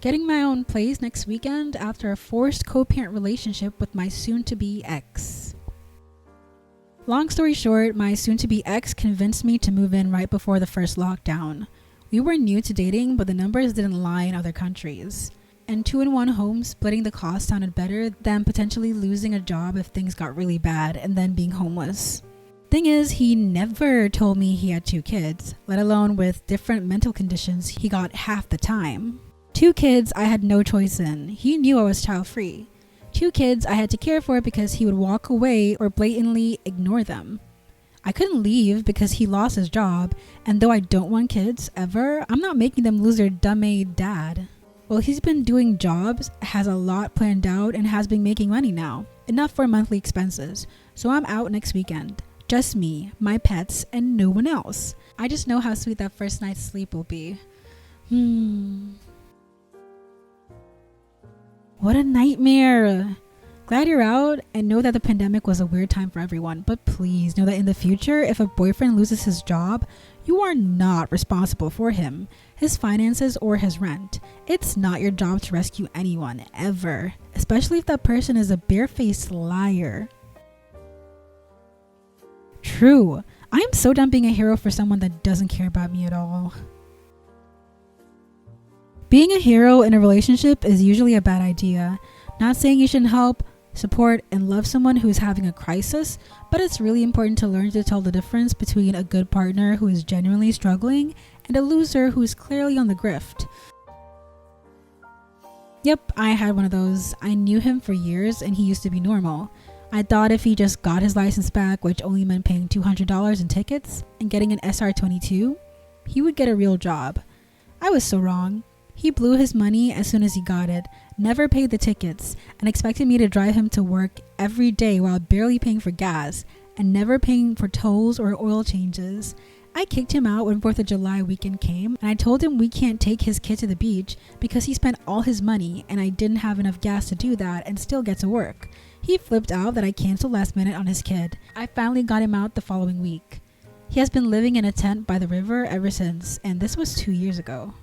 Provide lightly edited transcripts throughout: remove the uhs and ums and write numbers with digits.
Getting my own place next weekend after a forced co-parent relationship with my soon-to-be ex. Long story short, my soon-to-be ex convinced me to move in right before the first lockdown. We were new to dating, but the numbers didn't lie in other countries. And 2-in-1 homes splitting the cost sounded better than potentially losing a job if things got really bad and then being homeless. Thing is, he never told me he had 2 kids, let alone with different mental conditions he got half the time. 2 kids I had no choice in. He knew I was child-free. 2 kids I had to care for because he would walk away or blatantly ignore them. I couldn't leave because he lost his job, and though I don't want kids ever, I'm not making them lose their dumb dad. Well, he's been doing jobs, has a lot planned out, and has been making money now. Enough for monthly expenses. So I'm out next weekend. Just me, my pets, and no one else. I just know how sweet that first night's sleep will be. What a nightmare. Glad you're out, and know that the pandemic was a weird time for everyone, but please know that in the future, if a boyfriend loses his job, you are not responsible for him, his finances, or his rent. It's not your job to rescue anyone, ever, especially if that person is a barefaced liar. True. I am so done being a hero for someone that doesn't care about me at all. Being a hero in a relationship is usually a bad idea. Not saying you shouldn't help, support, and love someone who is having a crisis, but it's really important to learn to tell the difference between a good partner who is genuinely struggling and a loser who is clearly on the grift. Yep, I had one of those. I knew him for years and he used to be normal. I thought if he just got his license back, which only meant paying $200 in tickets and getting an SR22, he would get a real job. I was so wrong. He blew his money as soon as he got it, never paid the tickets, and expected me to drive him to work every day while barely paying for gas and never paying for tolls or oil changes. I kicked him out when 4th of July weekend came, and I told him we can't take his kid to the beach because he spent all his money and I didn't have enough gas to do that and still get to work. He flipped out that I canceled last minute on his kid. I finally got him out the following week. He has been living in a tent by the river ever since, and this was 2 years ago.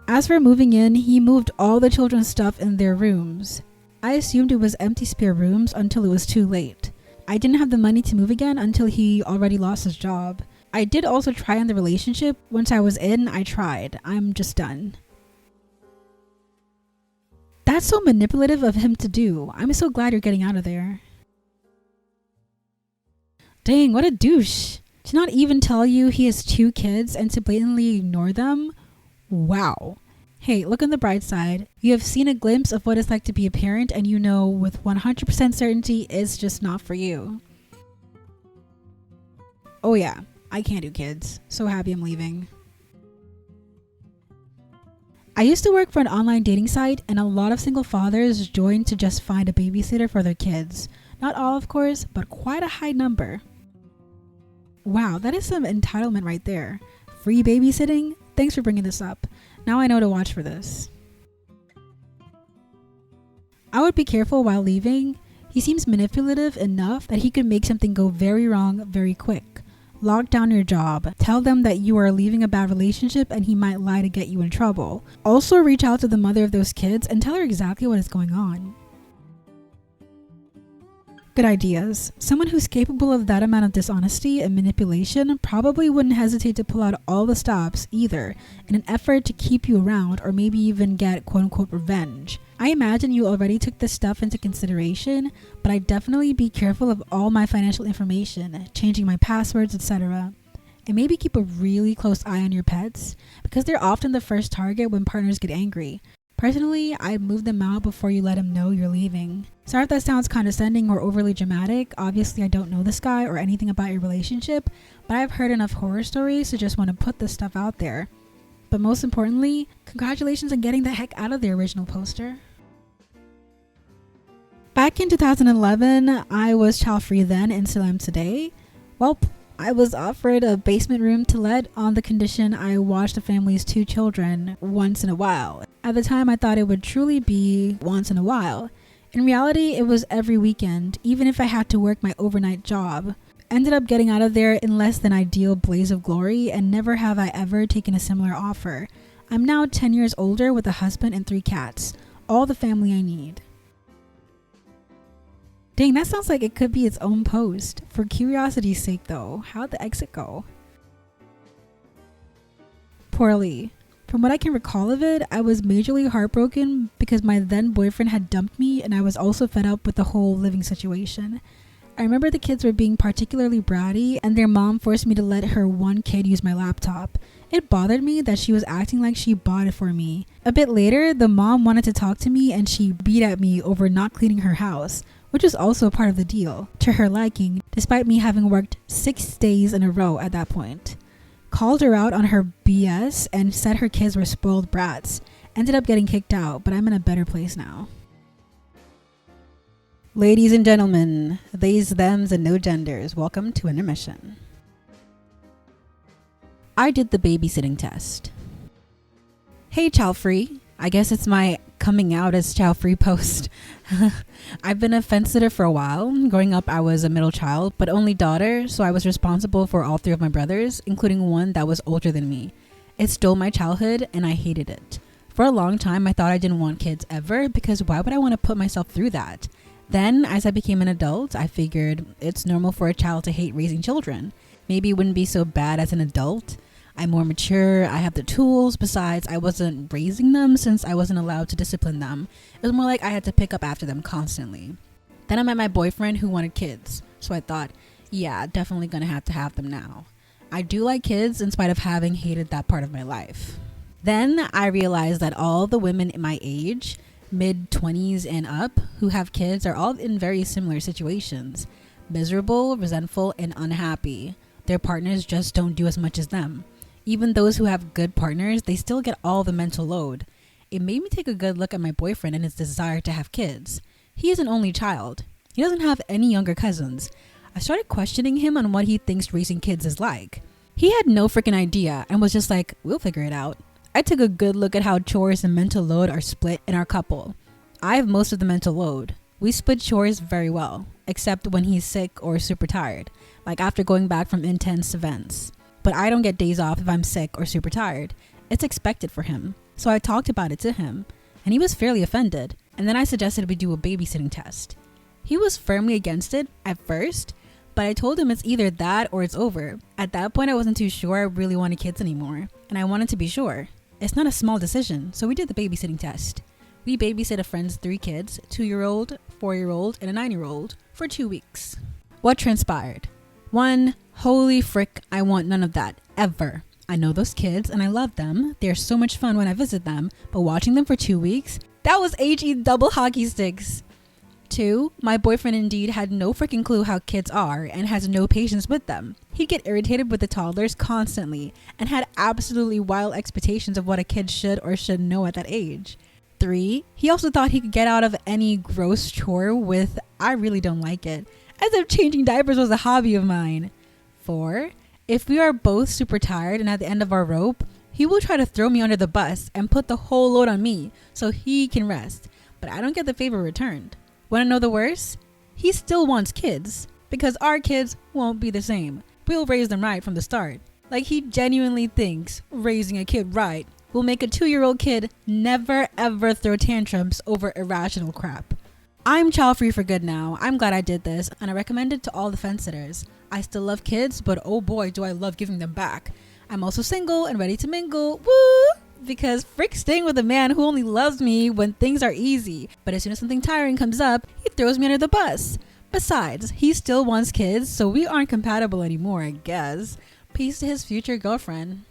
As for moving in, he moved all the children's stuff in their rooms. I assumed it was empty spare rooms until it was too late. I didn't have the money to move again until he already lost his job. I did also try on the relationship. Once I was in, I tried. I'm just done. That's so manipulative of him to do. I'm so glad you're getting out of there. Dang, what a douche. To not even tell you he has 2 kids and to blatantly ignore them? Wow. Hey, look on the bright side. You have seen a glimpse of what it's like to be a parent, and you know with 100% certainty it's just not for you. Oh yeah, I can't do kids. So happy I'm leaving. I used to work for an online dating site, and a lot of single fathers joined to just find a babysitter for their kids. Not all, of course, but quite a high number. Wow, that is some entitlement right there. Free babysitting? Thanks for bringing this up. Now I know to watch for this. I would be careful while leaving. He seems manipulative enough that he could make something go very wrong very quick. Lock down your job. Tell them that you are leaving a bad relationship and he might lie to get you in trouble. Also reach out to the mother of those kids and tell her exactly what is going on. Good ideas. Someone who's capable of that amount of dishonesty and manipulation probably wouldn't hesitate to pull out all the stops either in an effort to keep you around or maybe even get quote-unquote revenge. I imagine you already took this stuff into consideration, but I'd definitely be careful of all my financial information, changing my passwords, etc. And maybe keep a really close eye on your pets because they're often the first target when partners get angry. Personally, I'd move them out before you let him know you're leaving. Sorry if that sounds condescending or overly dramatic. Obviously, I don't know this guy or anything about your relationship, but I've heard enough horror stories to just want to put this stuff out there. But most importantly, congratulations on getting the heck out of the original poster. Back in 2011, I was child-free then and still am today. Well, I was offered a basement room to let on the condition I watched the family's 2 children once in a while. At the time, I thought it would truly be once in a while. In reality, it was every weekend, even if I had to work my overnight job. Ended up getting out of there in less than ideal blaze of glory, and never have I ever taken a similar offer. I'm now 10 years older with a husband and 3 cats. All the family I need. Dang, that sounds like it could be its own post. For curiosity's sake though, how'd the exit go? Poorly. From what I can recall of it, I was majorly heartbroken because my then boyfriend had dumped me, and I was also fed up with the whole living situation. I remember the kids were being particularly bratty, and their mom forced me to let her one kid use my laptop. It bothered me that she was acting like she bought it for me. A bit later, the mom wanted to talk to me and she beat at me over not cleaning her house, which was also part of the deal, to her liking, despite me having worked 6 days in a row at that point. Called her out on her BS and said her kids were spoiled brats. Ended up getting kicked out, but I'm in a better place now. Ladies and gentlemen, theys, thems, and no genders, welcome to Intermission. I did the babysitting test. Hey, Childfree. I guess it's my coming out as Childfree post. I've been a fence sitter for a while. Growing up, I was a middle child, but only daughter, so I was responsible for all 3 of my brothers, including one that was older than me. It stole my childhood, and I hated it. For a long time, I thought I didn't want kids ever, because why would I want to put myself through that? Then, as I became an adult, I figured it's normal for a child to hate raising children. Maybe it wouldn't be so bad as an adult. I'm more mature, I have the tools, besides I wasn't raising them since I wasn't allowed to discipline them. It was more like I had to pick up after them constantly. Then I met my boyfriend who wanted kids, so I thought, yeah, definitely gonna have to have them now. I do like kids in spite of having hated that part of my life. Then I realized that all the women in my age, mid-20s and up, who have kids are all in very similar situations. Miserable, resentful, and unhappy. Their partners just don't do as much as them. Even those who have good partners, they still get all the mental load. It made me take a good look at my boyfriend and his desire to have kids. He is an only child. He doesn't have any younger cousins. I started questioning him on what he thinks raising kids is like. He had no freaking idea and was just like, we'll figure it out. I took a good look at how chores and mental load are split in our couple. I have most of the mental load. We split chores very well, except when he's sick or super tired, like after going back from intense events. But I don't get days off if I'm sick or super tired. It's expected for him. So I talked about it to him, and he was fairly offended. And then I suggested we do a babysitting test. He was firmly against it at first, but I told him it's either that or it's over. At that point, I wasn't too sure I really wanted kids anymore, and I wanted to be sure. It's not a small decision, so we did the babysitting test. We babysit a friend's 3 kids, 2-year-old, 4-year-old, and a 9-year-old, for 2 weeks. What transpired? 1, holy frick, I want none of that, ever. I know those kids and I love them. They're so much fun when I visit them, but watching them for 2 weeks, that was HE double hockey sticks. 2, my boyfriend indeed had no freaking clue how kids are and has no patience with them. He'd get irritated with the toddlers constantly and had absolutely wild expectations of what a kid should or shouldn't know at that age. 3, he also thought he could get out of any gross chore with, I really don't like it, as if changing diapers was a hobby of mine. 4, if we are both super tired and at the end of our rope, he will try to throw me under the bus and put the whole load on me so he can rest, but I don't get the favor returned. Want to know the worst? He still wants kids, because our kids won't be the same. We'll raise them right from the start. Like he genuinely thinks raising a kid right will make a 2-year-old kid never ever throw tantrums over irrational crap. I'm child-free for good now. I'm glad I did this, and I recommend it to all the fence sitters. I still love kids, but oh boy do I love giving them back. I'm also single and ready to mingle. Woo! Because frick staying with a man who only loves me when things are easy, but as soon as something tiring comes up, he throws me under the bus. Besides, he still wants kids, so we aren't compatible anymore, I guess. Peace to his future girlfriend.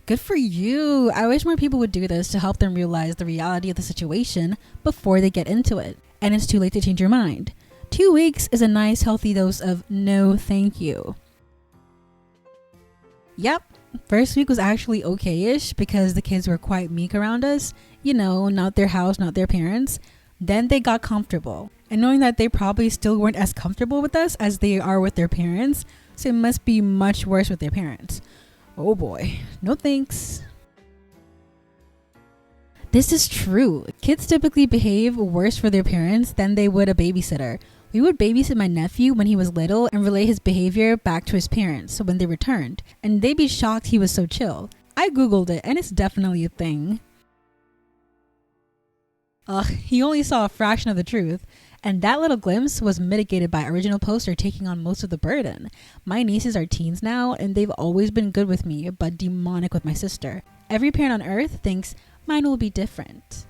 Good for you. I wish more people would do this to help them realize the reality of the situation before they get into it. And it's too late to change your mind. 2 weeks is a nice healthy dose of no thank you. Yep, first week was actually okay-ish because the kids were quite meek around us. You know, not their house, not their parents. Then they got comfortable. And knowing that they probably still weren't as comfortable with us as they are with their parents, so it must be much worse with their parents. Oh boy, no thanks. This is true. Kids typically behave worse for their parents than they would a babysitter. We would babysit my nephew when he was little and relay his behavior back to his parents when they returned, and they'd be shocked he was so chill. I googled it and it's definitely a thing. Ugh, he only saw a fraction of the truth. And that little glimpse was mitigated by original poster taking on most of the burden. My nieces are teens now, and they've always been good with me, but demonic with my sister. Every parent on earth thinks mine will be different.